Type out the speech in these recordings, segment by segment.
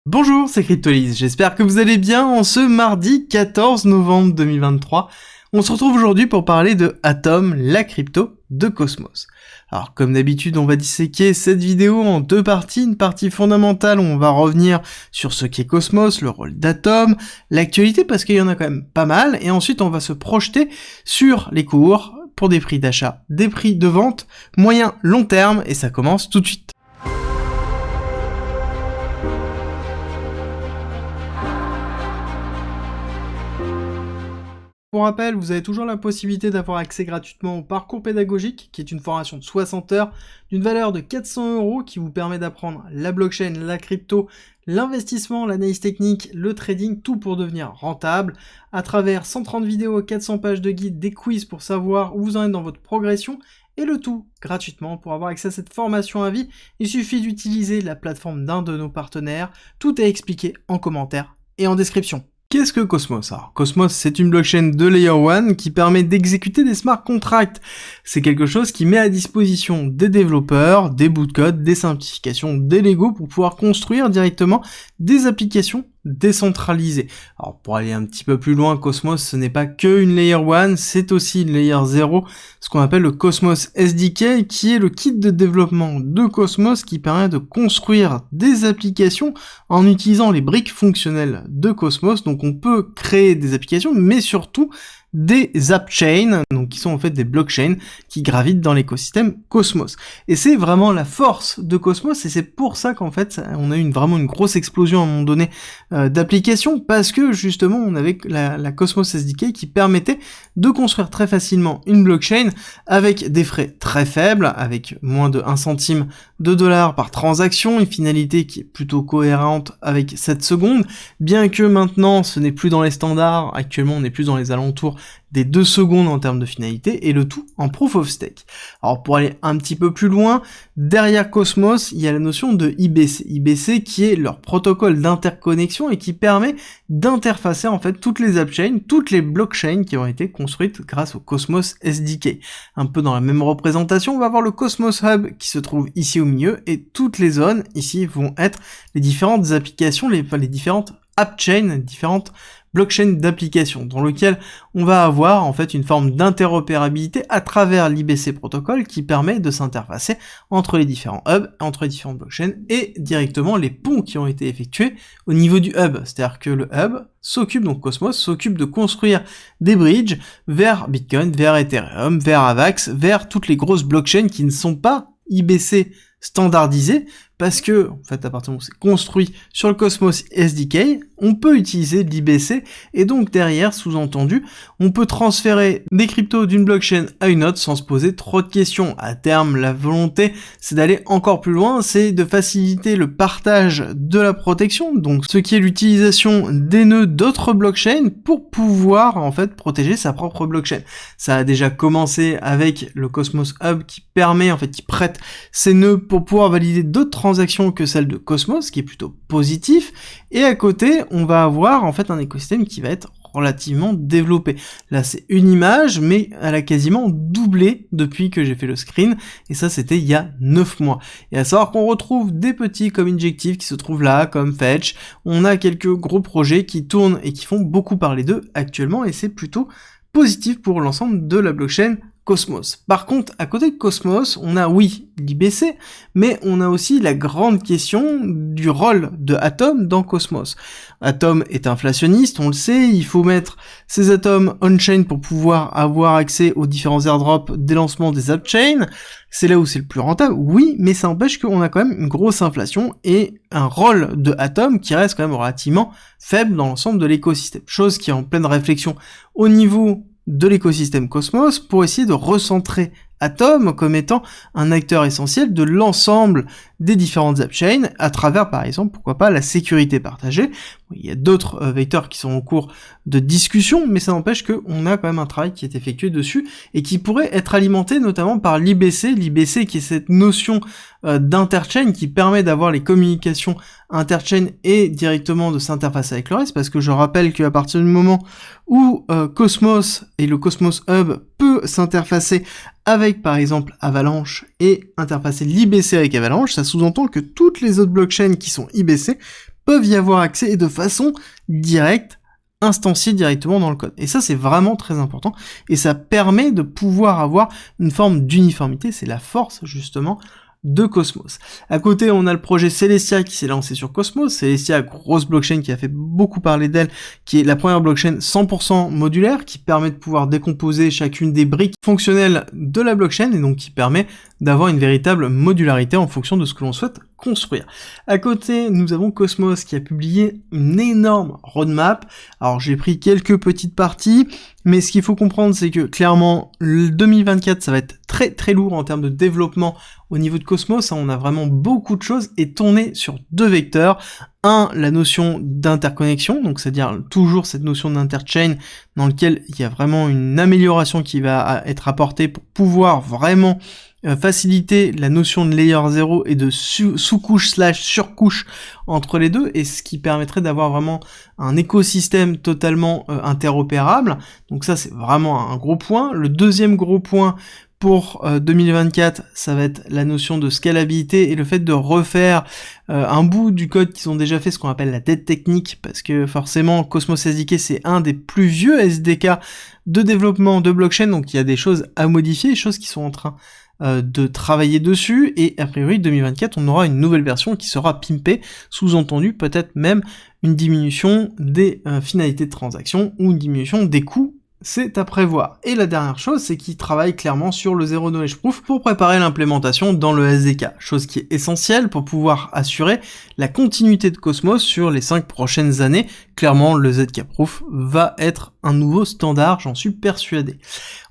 Bonjour, c'est Cryptolyse, j'espère que vous allez bien en ce mardi 14 novembre 2023. On se retrouve aujourd'hui pour parler de Atom, la crypto de Cosmos. Alors comme d'habitude, on va disséquer cette vidéo en deux parties. Une partie fondamentale où on va revenir sur ce qu'est Cosmos, le rôle d'Atom, l'actualité parce qu'il y en a quand même pas mal, et ensuite on va se projeter sur les cours pour des prix d'achat, des prix de vente, moyen, long terme, et ça commence tout de suite. Pour rappel, vous avez toujours la possibilité d'avoir accès gratuitement au parcours pédagogique, qui est une formation de 60 heures, d'une valeur de 400 € qui vous permet d'apprendre la blockchain, la crypto, l'investissement, l'analyse technique, le trading, tout pour devenir rentable, à travers 130 vidéos, 400 pages de guide, des quiz pour savoir où vous en êtes dans votre progression, et le tout gratuitement. Pour avoir accès à cette formation à vie, il suffit d'utiliser la plateforme d'un de nos partenaires, tout est expliqué en commentaire et en description. Qu'est-ce que Cosmos? Alors, Cosmos, c'est une blockchain de Layer 1 qui permet d'exécuter des smart contracts. C'est quelque chose qui met à disposition des développeurs, des bouts de code, des simplifications, des Lego pour pouvoir construire directement des applications décentralisées. Alors, pour aller un petit peu plus loin, Cosmos, ce n'est pas que une Layer 1, c'est aussi une Layer 0, ce qu'on appelle le Cosmos SDK, qui est le kit de développement de Cosmos qui permet de construire des applications en utilisant les briques fonctionnelles de Cosmos. Donc, on peut créer des applications, mais surtout des appchains, donc qui sont en fait des blockchains qui gravitent dans l'écosystème Cosmos. Et c'est vraiment la force de Cosmos, et c'est pour ça qu'en fait on a eu vraiment une grosse explosion à un moment donné d'applications, parce que justement on avait la Cosmos SDK qui permettait de construire très facilement une blockchain avec des frais très faibles, avec moins de 1 centime de dollar par transaction, une finalité qui est plutôt cohérente avec 7 secondes, bien que maintenant ce n'est plus dans les standards, actuellement on est plus dans les alentours des 2 secondes en termes de finalité, et le tout en proof of stake. Alors pour aller un petit peu plus loin, derrière Cosmos, il y a la notion de IBC. IBC qui est leur protocole d'interconnexion et qui permet d'interfacer en fait toutes les appchains, toutes les blockchains qui ont été construites grâce au Cosmos SDK. Un peu dans la même représentation, on va avoir le Cosmos Hub qui se trouve ici au milieu, et toutes les zones ici vont être les différentes applications, les différentes appchains, différentes blockchain d'application, dans lequel on va avoir en fait une forme d'interopérabilité à travers l'IBC protocole qui permet de s'interfacer entre les différents hubs, entre les différentes blockchains, et directement les ponts qui ont été effectués au niveau du hub. C'est-à-dire que le hub s'occupe, donc Cosmos, s'occupe de construire des bridges vers Bitcoin, vers Ethereum, vers Avax, vers toutes les grosses blockchains qui ne sont pas IBC standardisé, parce que en fait à partir du moment où c'est construit sur le Cosmos SDK, on peut utiliser l'IBC, et donc derrière, sous-entendu, on peut transférer des cryptos d'une blockchain à une autre sans se poser trop de questions. À terme, la volonté, c'est d'aller encore plus loin, c'est de faciliter le partage de la protection, donc ce qui est l'utilisation des nœuds d'autres blockchains pour pouvoir en fait protéger sa propre blockchain. Ça a déjà commencé avec le Cosmos Hub qui permet, en fait, qui prête ses nœuds pour pouvoir valider d'autres transactions que celles de Cosmos, ce qui est plutôt positif, et à côté, on va avoir en fait un écosystème qui va être relativement développé. Là, c'est une image, mais elle a quasiment doublé depuis que j'ai fait le screen, et ça, c'était il y a 9 mois. Et à savoir qu'on retrouve des petits comme Injective qui se trouvent là, comme Fetch, on a quelques gros projets qui tournent et qui font beaucoup parler d'eux actuellement, et c'est plutôt positif pour l'ensemble de la blockchain Cosmos. Par contre, à côté de Cosmos, on a oui l'IBC, mais on a aussi la grande question du rôle de Atom dans Cosmos. Atom est inflationniste, on le sait, il faut mettre ces atomes on-chain pour pouvoir avoir accès aux différents airdrops des lancements des appchains. C'est là où c'est le plus rentable, oui, mais ça empêche qu'on a quand même une grosse inflation et un rôle de Atom qui reste quand même relativement faible dans l'ensemble de l'écosystème. Chose qui est en pleine réflexion au niveau de l'écosystème Cosmos pour essayer de recentrer Atom comme étant un acteur essentiel de l'ensemble des différentes appchains à travers, par exemple, pourquoi pas, la sécurité partagée. Il y a d'autres vecteurs qui sont en cours de discussion, mais ça n'empêche qu'on a quand même un travail qui est effectué dessus et qui pourrait être alimenté notamment par l'IBC, qui est cette notion d'interchain qui permet d'avoir les communications interchain et directement de s'interfacer avec le reste, parce que je rappelle qu'à partir du moment où Cosmos et le Cosmos Hub peut s'interfacer avec par exemple Avalanche et interfacer l'IBC avec Avalanche, ça sous-entend que toutes les autres blockchains qui sont IBC peuvent y avoir accès et de façon directe, instanciée directement dans le code. Et ça, c'est vraiment très important, et ça permet de pouvoir avoir une forme d'uniformité, c'est la force, justement, de Cosmos. À côté, on a le projet Celestia qui s'est lancé sur Cosmos. Celestia, grosse blockchain qui a fait beaucoup parler d'elle, qui est la première blockchain 100% modulaire, qui permet de pouvoir décomposer chacune des briques fonctionnelles de la blockchain, et donc qui permet d'avoir une véritable modularité en fonction de ce que l'on souhaite construire. À côté, nous avons Cosmos qui a publié une énorme roadmap. Alors j'ai pris quelques petites parties, mais ce qu'il faut comprendre, c'est que clairement, le 2024, ça va être très très lourd en termes de développement au niveau de Cosmos. On a vraiment beaucoup de choses et tourné sur deux vecteurs. Un, la notion d'interconnexion, donc c'est-à-dire toujours cette notion d'interchain dans lequel il y a vraiment une amélioration qui va être apportée pour pouvoir vraiment faciliter la notion de layer 0 et de sous-couche / surcouche entre les deux, et ce qui permettrait d'avoir vraiment un écosystème totalement interopérable. Donc ça, c'est vraiment un gros point. Le deuxième gros point pour 2024, ça va être la notion de scalabilité et le fait de refaire un bout du code qu'ils ont déjà fait, ce qu'on appelle la dette technique, parce que forcément Cosmos SDK c'est un des plus vieux SDK de développement de blockchain, donc il y a des choses à modifier, des choses qui sont en train de travailler dessus, et a priori 2024 on aura une nouvelle version qui sera pimpée, sous-entendu peut-être même une diminution des finalités de transaction ou une diminution des coûts. C'est à prévoir. Et la dernière chose, c'est qu'ils travaillent clairement sur le Zero Knowledge Proof pour préparer l'implémentation dans le SDK, chose qui est essentielle pour pouvoir assurer la continuité de Cosmos sur les 5 prochaines années. Clairement, le ZK Proof va être un nouveau standard, j'en suis persuadé.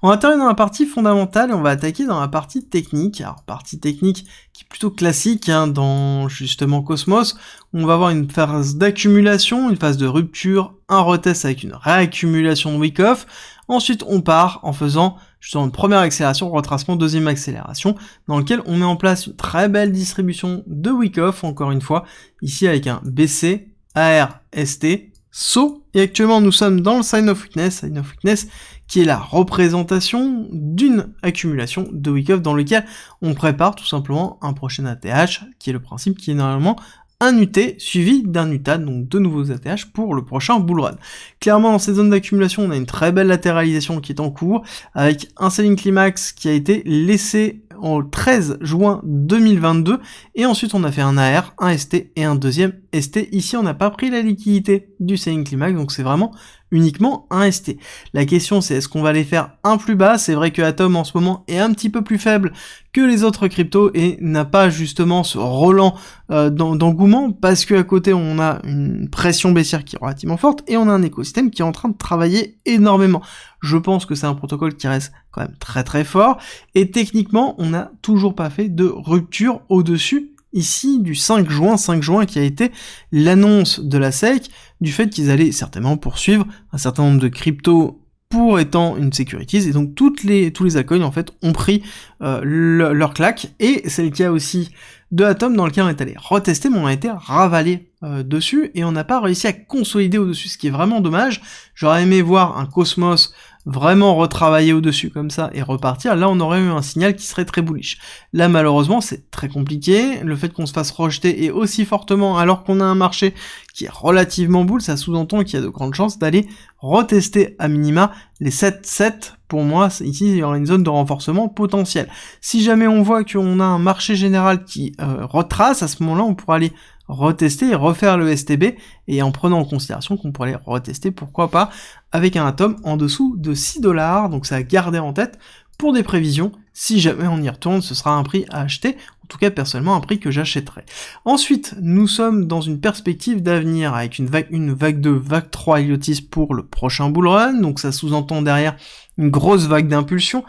On va terminer dans la partie fondamentale et on va attaquer dans la partie technique. Alors, partie technique qui est plutôt classique dans justement Cosmos. On va avoir une phase d'accumulation, une phase de rupture, un retest avec une réaccumulation de Wyckoff. Ensuite, on part en faisant justement une première accélération, retracement, deuxième accélération, dans lequel on met en place une très belle distribution de Wyckoff, encore une fois, ici avec un BC, AR, ST, SO. Et actuellement, nous sommes dans le Sign of Weakness qui est la représentation d'une accumulation de Wyckoff dans lequel on prépare tout simplement un prochain ATH, qui est le principe qui est normalement un UT suivi d'un UTAD, donc deux nouveaux ATH pour le prochain bullrun. Clairement, dans cette zone d'accumulation, on a une très belle latéralisation qui est en cours, avec un selling climax qui a été laissé au 13 juin 2022, et ensuite on a fait un AR, un ST et un deuxième ST. Ici, on n'a pas pris la liquidité du selling climax, donc c'est vraiment uniquement un ST. La question c'est est-ce qu'on va les faire un plus bas? C'est vrai que Atom en ce moment est un petit peu plus faible que les autres cryptos et n'a pas justement ce relent d'engouement, parce que à côté on a une pression baissière qui est relativement forte et on a un écosystème qui est en train de travailler énormément. Je pense que c'est un protocole qui reste quand même très très fort, et techniquement on n'a toujours pas fait de rupture au-dessus ici du 5 juin qui a été l'annonce de la SEC du fait qu'ils allaient certainement poursuivre un certain nombre de cryptos pour étant une securities, et donc tous les altcoins en fait ont pris leur claque, et c'est le cas aussi de Atom dans lequel on est allé retester, mais on a été ravalé dessus, et on n'a pas réussi à consolider au-dessus, ce qui est vraiment dommage. J'aurais aimé voir un Cosmos vraiment retravailler au-dessus comme ça et repartir. Là on aurait eu un signal qui serait très bullish. Là malheureusement c'est très compliqué, le fait qu'on se fasse rejeter et aussi fortement alors qu'on a un marché qui est relativement bull, ça sous-entend qu'il y a de grandes chances d'aller retester à minima les 7-7. Pour moi ici il y aura une zone de renforcement potentiel. Si jamais on voit qu'on a un marché général qui retrace, à ce moment-là on pourra aller retester et refaire le STB, et en prenant en considération qu'on pourrait aller retester, pourquoi pas, avec un Atom en dessous de 6$, donc ça à garder en tête pour des prévisions. Si jamais on y retourne, ce sera un prix à acheter, en tout cas personnellement un prix que j'achèterai. Ensuite, nous sommes dans une perspective d'avenir avec une vague 2, vague 3 IoTs pour le prochain bullrun, donc ça sous-entend derrière une grosse vague d'impulsion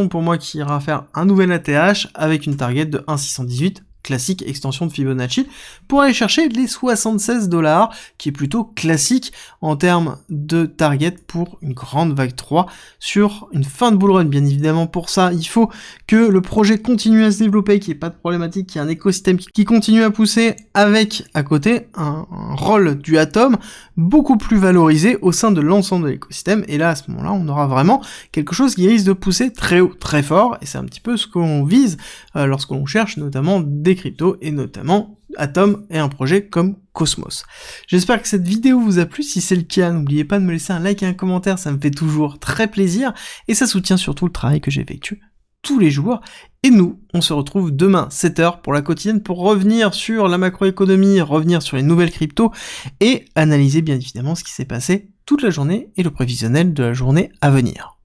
pour moi qui ira faire un nouvel ATH avec une target de 1,618, classique extension de Fibonacci, pour aller chercher les 76$, qui est plutôt classique en termes de target pour une grande vague 3 sur une fin de bullrun. Bien évidemment, pour ça, il faut que le projet continue à se développer, qu'il n'y ait pas de problématique, qu'il y ait un écosystème qui continue à pousser, avec à côté un rôle du Atom beaucoup plus valorisé au sein de l'ensemble de l'écosystème, et là à ce moment-là on aura vraiment quelque chose qui risque de pousser très haut, très fort, et c'est un petit peu ce qu'on vise lorsque l'on cherche notamment des cryptos et notamment Atom et un projet comme Cosmos. J'espère que cette vidéo vous a plu. Si c'est le cas, n'oubliez pas de me laisser un like et un commentaire, ça me fait toujours très plaisir et ça soutient surtout le travail que j'effectue tous les jours. Et nous, on se retrouve demain 7h pour la quotidienne pour revenir sur la macroéconomie, revenir sur les nouvelles cryptos et analyser bien évidemment ce qui s'est passé toute la journée et le prévisionnel de la journée à venir.